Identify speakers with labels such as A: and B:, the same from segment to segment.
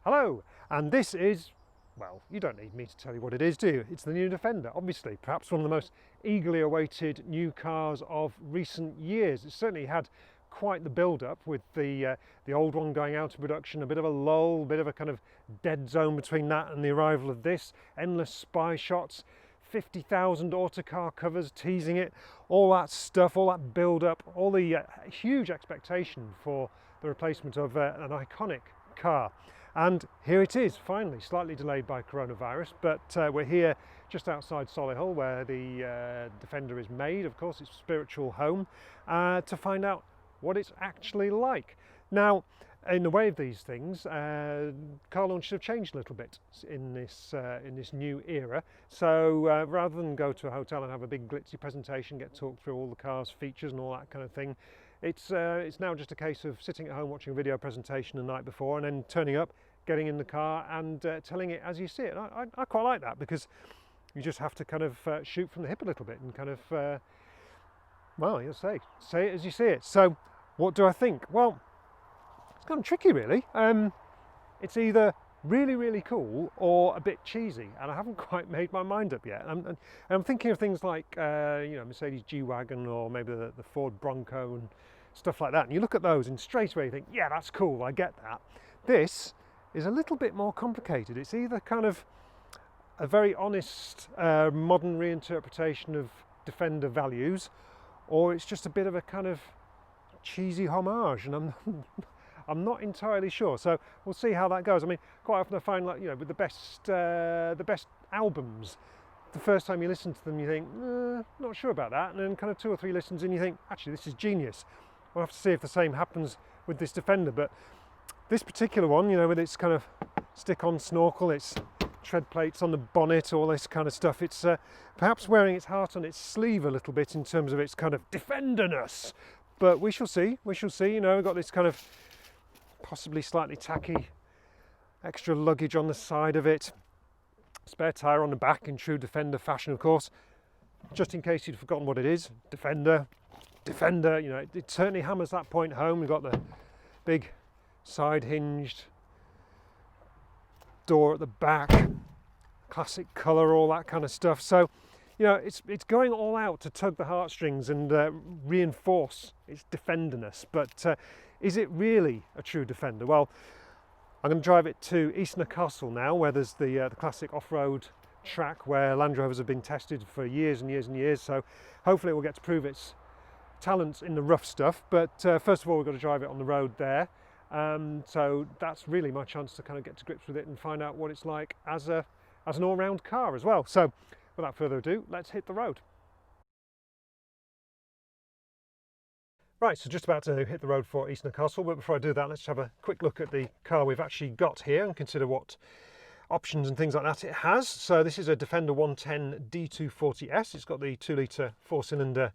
A: Hello, and this is, well, you don't need me to tell you what it is, do you? It's the new Defender, obviously, perhaps one of the most eagerly awaited new cars of recent years. It's certainly had quite the build-up with the old one going out of production, a bit of a lull, a bit of a kind of dead zone between that and the arrival of this, endless spy shots, 50,000 autocar covers teasing it, all that stuff, all that build-up, all the huge expectation for the replacement of an iconic car. And here it is, finally, slightly delayed by coronavirus, but we're here just outside Solihull, where the Defender is made, of course, its spiritual home, to find out what it's actually like. Now, in the way of these things, car launches have changed a little bit in this new era. So rather than go to a hotel and have a big glitzy presentation, get talked through all the car's features and all that kind of thing, it's now just a case of sitting at home watching a video presentation the night before and then turning up, getting in the car and telling it as you see it. I quite like that, because you just have to kind of shoot from the hip a little bit and kind of, well, you'll say it as you see it. So what do I think? Well, it's kind of tricky really. It's either really cool or a bit cheesy, and I haven't quite made my mind up yet. And I'm thinking of things like Mercedes G-Wagon, or maybe the Ford Bronco and stuff like that, and you look at those and straight away you think, yeah, that's cool, I get that. This is a little bit more complicated. It's either kind of a very honest modern reinterpretation of Defender values, or it's just a bit of a kind of cheesy homage, and I'm not entirely sure. So we'll see how that goes. I mean, quite often I find, like, with the best albums, the first time you listen to them you think, not sure about that, and then kind of 2 or 3 listens and you think, actually, this is genius. We'll have to see if the same happens with this Defender. But this particular one, with its kind of stick-on snorkel, its tread plates on the bonnet, all this kind of stuff, it's perhaps wearing its heart on its sleeve a little bit in terms of its kind of Defender-ness. But we shall see, we've got this kind of possibly slightly tacky extra luggage on the side of it, spare tyre on the back in true Defender fashion, of course, just in case you'd forgotten what it is. Defender, it certainly hammers that point home. We've got the big side hinged door at the back, classic colour, all that kind of stuff. So it's going all out to tug the heartstrings and reinforce its Defender-ness. But is it really a true Defender? Well, I'm going to drive it to Eastnor Castle now, where there's the classic off-road track where Land Rovers have been tested for years and years and years. So hopefully it will get to prove its talents in the rough stuff. But first of all, we've got to drive it on the road there. So that's really my chance to kind of get to grips with it and find out what it's like as an all-round car as well. So without further ado, let's hit the road. Right, so just about to hit the road for Eastnor Castle, but before I do that, let's have a quick look at the car we've actually got here and consider what options and things like that it has. So this is a Defender 110 D240S. It's got the 2-litre 4-cylinder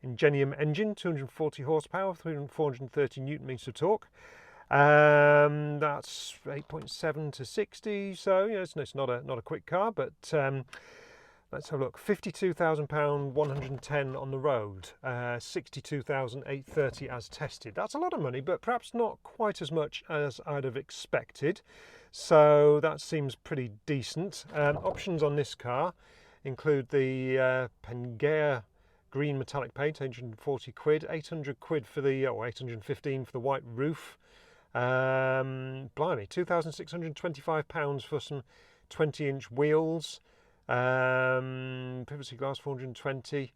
A: Ingenium engine, 240 horsepower, 430 newton meters of torque. That's 8.7 to 60, so it's not a quick car, but let's have a look. £52,000, 110 on the road, 62,830 as tested. That's a lot of money, but perhaps not quite as much as I'd have expected. So that seems pretty decent. Options on this car include the Pengea green metallic paint, 840 quid, 800 quid for the, or 815 for the white roof. Blimey, £2,625 for some 20-inch wheels. Privacy glass, 420.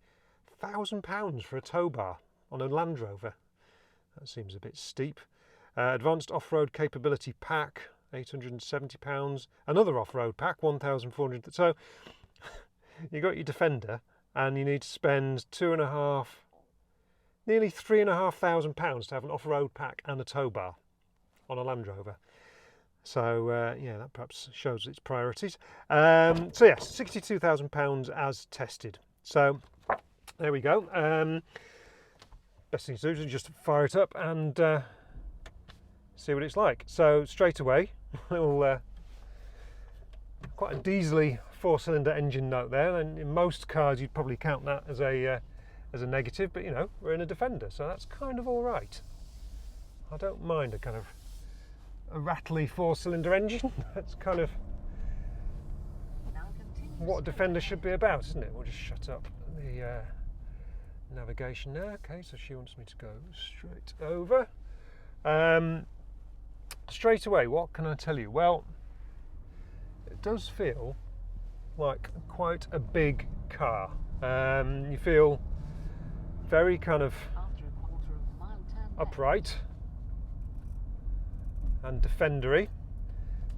A: £1,000 for a tow bar on a Land Rover. That seems a bit steep. Advanced off-road capability pack, £870. Another off-road pack, 1,400. So you got your Defender, and you need to spend nearly £3,500 to have an off-road pack and a tow bar on a Land Rover. So yeah, that perhaps shows its priorities. So yes, £62,000 as tested. So there we go. Best thing to do is just fire it up and see what it's like. So straight away, we'll quite a diesely 4-cylinder engine note there, and in most cars you'd probably count that as a negative, but we're in a Defender, so that's kind of all right. I don't mind a kind of a rattly 4-cylinder engine. That's kind of what a Defender should be about, isn't it? We'll just shut up the navigation now. Okay, so she wants me to go straight over. Straight away, what can I tell you? Well, it does feel like quite a big car. You feel very kind of upright and defendery.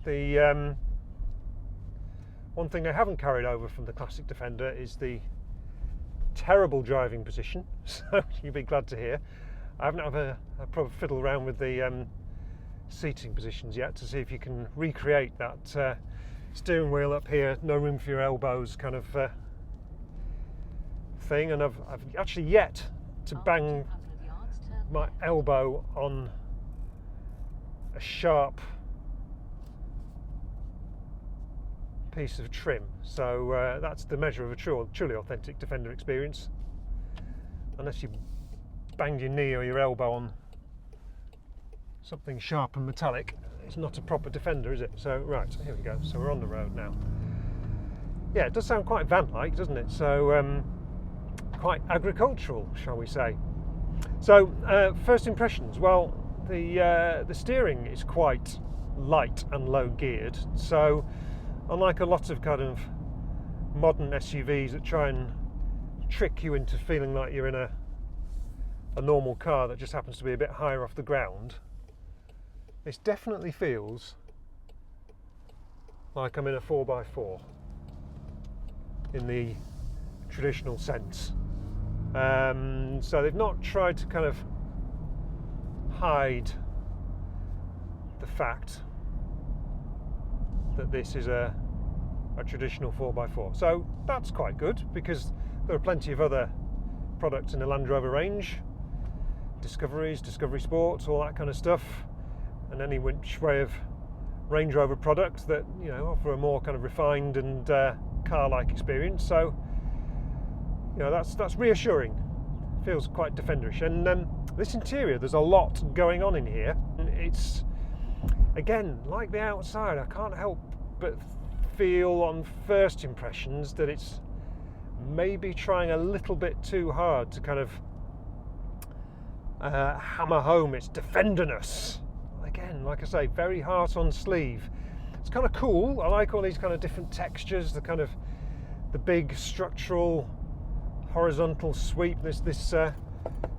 A: The one thing they haven't carried over from the classic Defender is the terrible driving position, so you'll be glad to hear. I haven't had a proper fiddle around with the seating positions yet to see if you can recreate that steering wheel up here, no room for your elbows kind of thing, and I've actually yet to bang my elbow on a sharp piece of trim, so that's the measure of a truly authentic Defender experience, unless you banged your knee or your elbow on something sharp and metallic. It's not a proper Defender, is it? So right, here we go, so we're on the road now. Yeah, it does sound quite van-like, doesn't it? So quite agricultural, shall we say. So first impressions, well, the steering is quite light and low geared, so unlike a lot of kind of modern SUVs that try and trick you into feeling like you're in a normal car that just happens to be a bit higher off the ground, this definitely feels like I'm in a 4x4 in the traditional sense. So they've not tried to kind of hide the fact that this is a traditional 4x4. So that's quite good, because there are plenty of other products in the Land Rover range, Discoveries, Discovery Sports, all that kind of stuff, and any which way of Range Rover products that, you know, offer a more kind of refined and car-like experience. So, you know, that's reassuring. Feels quite Defenderish. And this interior, there's a lot going on in here. It's, again, like the outside, I can't help but feel on first impressions that it's maybe trying a little bit too hard to kind of hammer home its Defenderness. Again, like I say, very heart on sleeve. It's kind of cool. I like all these kind of different textures, the kind of the big structural horizontal sweep. This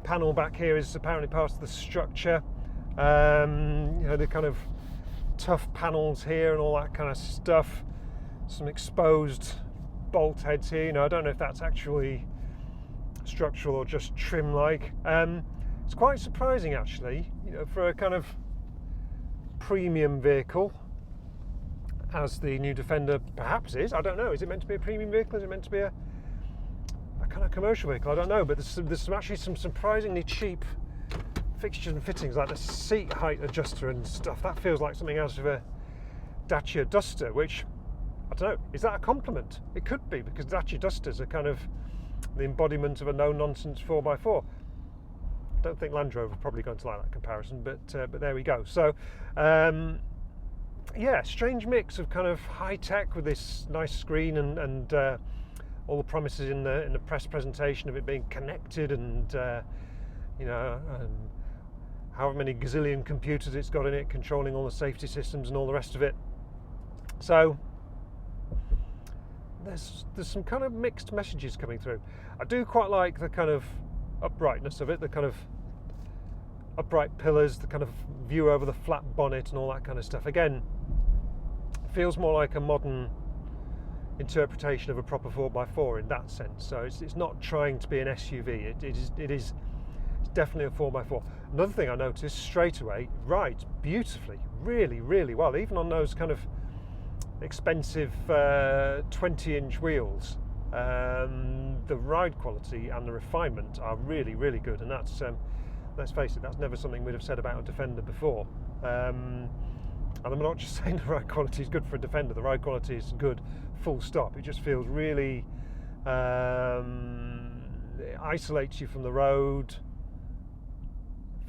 A: panel back here is apparently part of the structure. You know, the kind of tough panels here and all that kind of stuff. Some exposed bolt heads here. You know, I don't know if that's actually structural or just trim-like. It's quite surprising, actually, you know, for a kind of premium vehicle, as the new Defender perhaps is. I don't know. Is it meant to be a premium vehicle? Is it meant to be a kind of commercial vehicle? I don't know. But there's actually some surprisingly cheap fixtures and fittings, like the seat height adjuster and stuff. That feels like something out of a Dacia Duster, which, I don't know, is that a compliment? It could be, because Dacia Dusters are kind of the embodiment of a no-nonsense 4x4. I don't think Land Rover are probably going to like that comparison, but there we go. So, yeah, strange mix of kind of high-tech with this nice screen and all the promises in the press presentation of it being connected and, you know, however many gazillion computers it's got in it, controlling all the safety systems and all the rest of it. So there's some kind of mixed messages coming through. I do quite like the kind of uprightness of it, the kind of upright pillars, the kind of view over the flat bonnet and all that kind of stuff. Again, feels more like a modern interpretation of a proper 4x4 in that sense. So it's not trying to be an SUV. It is definitely a 4x4. Another thing I noticed straight away, rides beautifully, really, really well, even on those kind of expensive 20-inch wheels. The ride quality and the refinement are really, really good, and that's, let's face it, that's never something we'd have said about a Defender before. And I'm not just saying the ride quality is good for a Defender. The ride quality is good, full stop. It just feels really, it isolates you from the road,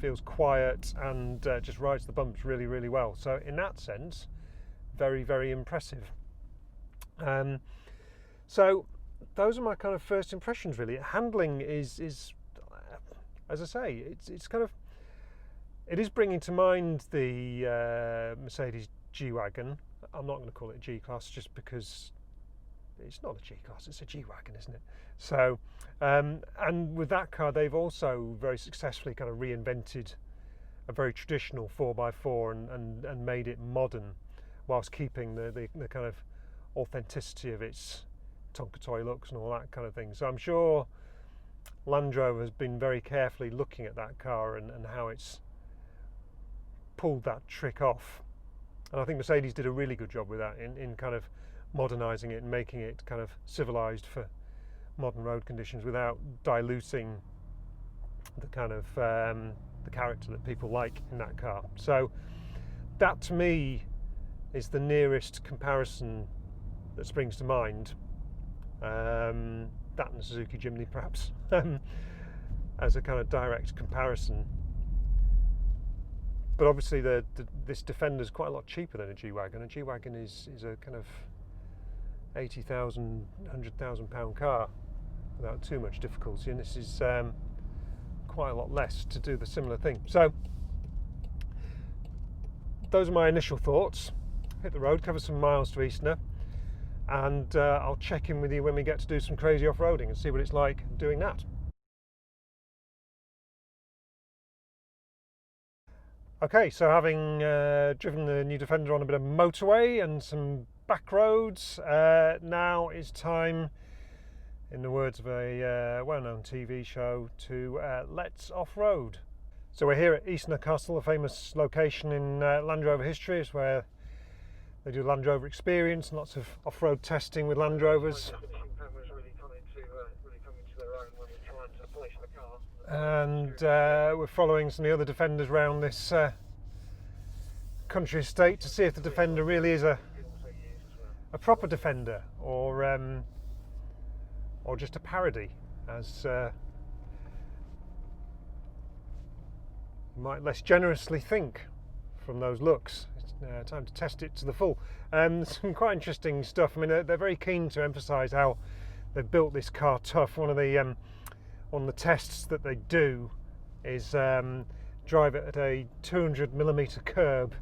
A: feels quiet, and just rides the bumps really, really well. So in that sense, very, very impressive. So those are my kind of first impressions, really. Handling is as I say, it's kind of, it is bringing to mind the Mercedes G-Wagon. I'm not going to call it G-Class just because it's not a G-Class, it's a G-Wagon, isn't it? So, and with that car, they've also very successfully kind of reinvented a very traditional 4x4 and made it modern, whilst keeping the kind of authenticity of its Tonka toy looks and all that kind of thing. So I'm sure Land Rover has been very carefully looking at that car and how it's pulled that trick off. And I think Mercedes did a really good job with that in kind of modernising it and making it kind of civilised for modern road conditions without diluting the kind of the character that people like in that car. So that to me is the nearest comparison that springs to mind. That and the Suzuki Jimny perhaps as a kind of direct comparison. But obviously this Defender is quite a lot cheaper than a G-Wagon. A G-Wagon is a kind of 80,000, 100,000 pound car without too much difficulty, and this is quite a lot less to do the similar thing. So those are my initial thoughts. Hit the road, cover some miles to Eastnor, and I'll check in with you when we get to do some crazy off-roading and see what it's like doing that. Okay, so having driven the new Defender on a bit of motorway and some back roads, now it's time, in the words of a well-known TV show, to let's off-road. So we're here at Eastnor Castle, a famous location in Land Rover history. It's where they do Land Rover experience and lots of off-road testing with Land Rovers. And we're following some of the other Defenders around this country estate to see if the Defender really is a proper Defender or just a parody, as you might less generously think from those looks. It's time to test it to the full. Some quite interesting stuff. I mean, they're very keen to emphasise how they've built this car tough. One of the tests that they do is drive it at a 200mm curb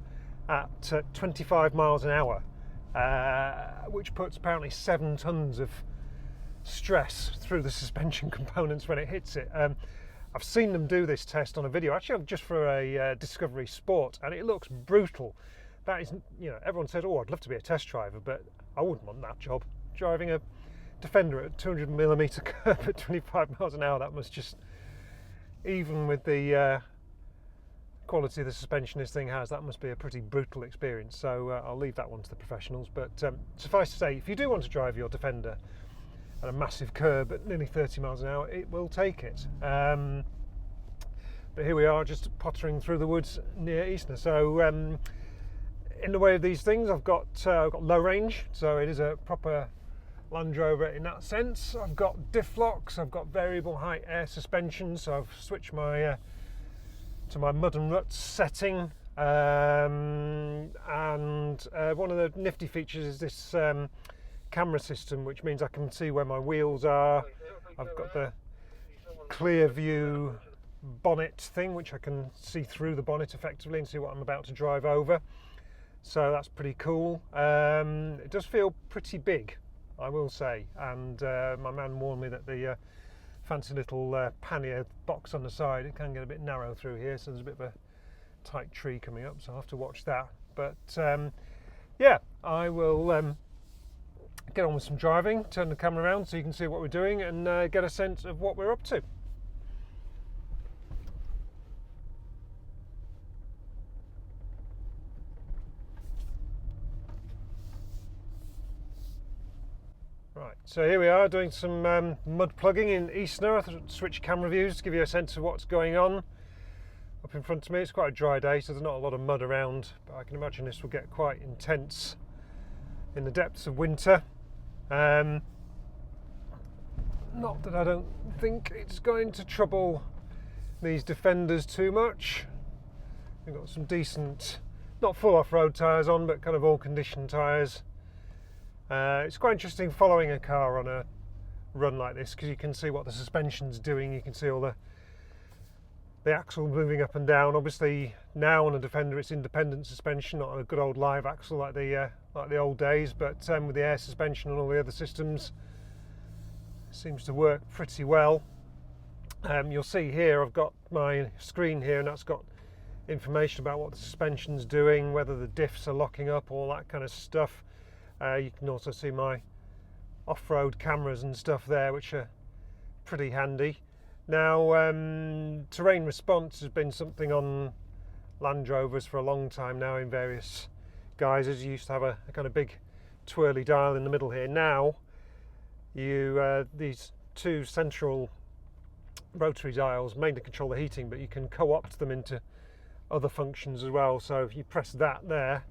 A: at 25 miles an hour, which puts apparently 7 tons of stress through the suspension components when it hits it. I've seen them do this test on a video, actually just for a Discovery Sport, and it looks brutal. That is, you know, everyone says, oh, I'd love to be a test driver, but I wouldn't want that job. Driving a Defender at 200mm curb at 25 miles an hour, that must just, even with the quality of the suspension this thing has, that must be a pretty brutal experience. So I'll leave that one to the professionals. But suffice to say, if you do want to drive your Defender at a massive curb at nearly 30 miles an hour, it will take it. But here we are, just pottering through the woods near Eastnor. So in the way of these things, I've got low range, so it is a proper Land Rover in that sense. I've got diff locks, I've got variable height air suspension, so I've switched my to my mud and ruts setting, and one of the nifty features is this camera system, which means I can see where my wheels are. I've got the clear view bonnet thing, which I can see through the bonnet effectively and see what I'm about to drive over, so that's pretty cool. It does feel pretty big, I will say, and my man warned me that the fancy little pannier box on the side, it can get a bit narrow through here, so there's a bit of a tight tree coming up, so I'll have to watch that. But yeah, I will get on with some driving, turn the camera around so you can see what we're doing and get a sense of what we're up to. Right, so here we are doing some mud plugging in Eastnor. I thought I'd switch camera views to give you a sense of what's going on. Up in front of me, it's quite a dry day, so there's not a lot of mud around, but I can imagine this will get quite intense in the depths of winter. Not that I don't think it's going to trouble these Defenders too much. We've got some decent, not full off-road tyres on, but kind of all condition tyres. It's quite interesting following a car on a run like this, because you can see what the suspension's doing. You can see all the axle moving up and down. Obviously now on a Defender it's independent suspension, not a good old live axle like the old days, but with the air suspension and all the other systems, it seems to work pretty well. You'll see here I've got my screen here, and that's got information about what the suspension's doing, whether the diffs are locking up, all that kind of stuff. You can also see my off-road cameras and stuff there, which are pretty handy. Now, terrain response has been something on Land Rovers for a long time now in various guises. You used to have a kind of big twirly dial in the middle here. Now, these two central rotary dials mainly control the heating, but you can co-opt them into other functions as well. So if you press that there,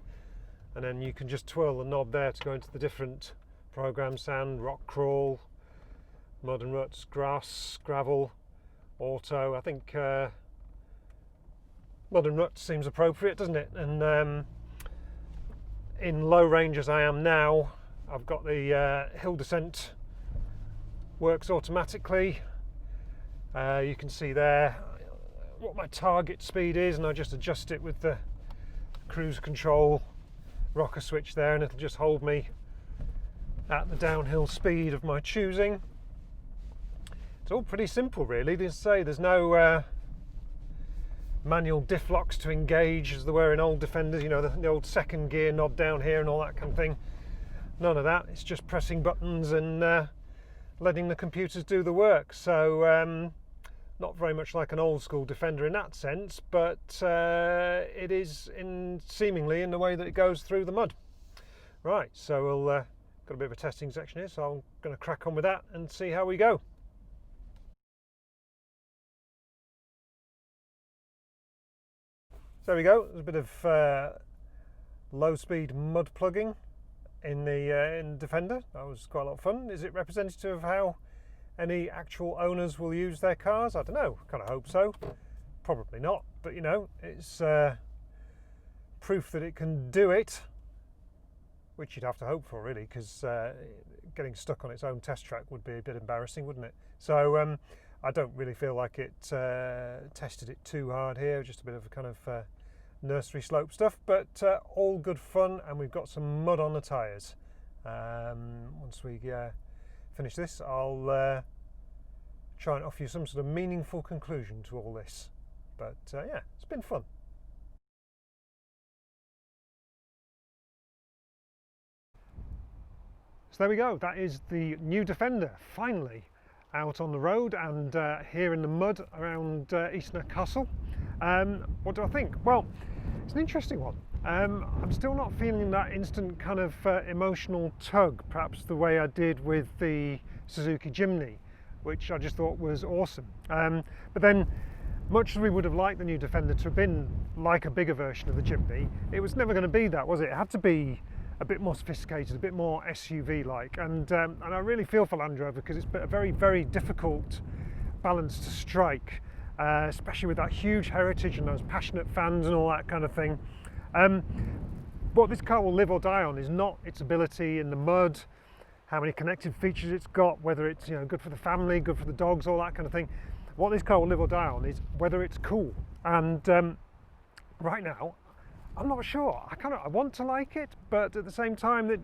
A: and then you can just twirl the knob there to go into the different programs: sand, rock crawl, mud and ruts, grass, gravel, auto. I think mud and ruts seems appropriate, doesn't it? And in low range as I am now, I've got the hill descent works automatically. You can see there what my target speed is, and I just adjust it with the cruise control rocker switch there, and it'll just hold me at the downhill speed of my choosing. It's all pretty simple really. There's no manual diff locks to engage as there were in old Defenders, you know, the old second gear knob down here and all that kind of thing. None of that. It's just pressing buttons and letting the computers do the work. So not very much like an old school Defender in that sense, but it is seemingly in the way that it goes through the mud. Right, so we'll got a bit of a testing section here, so I'm going to crack on with that and see how we go. So there we go. There's a bit of low-speed mud plugging in the Defender. That was quite a lot of fun. Is it representative of how any actual owners will use their cars? I don't know. Kind of hope so. Probably not. But you know, it's proof that it can do it, which you'd have to hope for really, because getting stuck on its own test track would be a bit embarrassing, wouldn't it? So I don't really feel like it tested it too hard here. Just a bit of a kind of nursery slope stuff, but all good fun, and we've got some mud on the tyres. Once we finish this, I'll try and offer you some sort of meaningful conclusion to all this. But yeah, it's been fun. So there we go. That is the new Defender, finally out on the road and here in the mud around Eastnor Castle. What do I think? Well, it's an interesting one. I'm still not feeling that instant kind of emotional tug, perhaps the way I did with the Suzuki Jimny, which I just thought was awesome. But then, much as we would have liked the new Defender to have been like a bigger version of the Jimny, it was never going to be that, was it? It had to be a bit more sophisticated, a bit more SUV-like, and I really feel for Land Rover, because it's a very, very difficult balance to strike, especially with that huge heritage and those passionate fans and all that kind of thing. What this car will live or die on is not its ability in the mud, how many connected features it's got, whether it's, you know, good for the family, good for the dogs, all that kind of thing. What this car will live or die on is whether it's cool. And right now, I'm not sure. I want to like it, but at the same time, there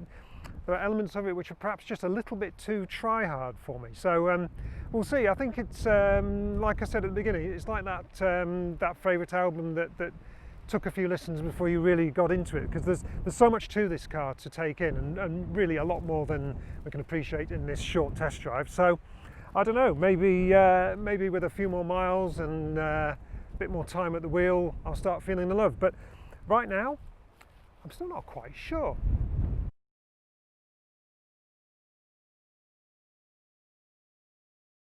A: are elements of it which are perhaps just a little bit too try-hard for me. So we'll see. I think it's like I said at the beginning, it's like that that favourite album that took a few listens before you really got into it, because there's so much to this car to take in, and really a lot more than we can appreciate in this short test drive. So I don't know. Maybe with a few more miles and a bit more time at the wheel, I'll start feeling the love. But right now, I'm still not quite sure.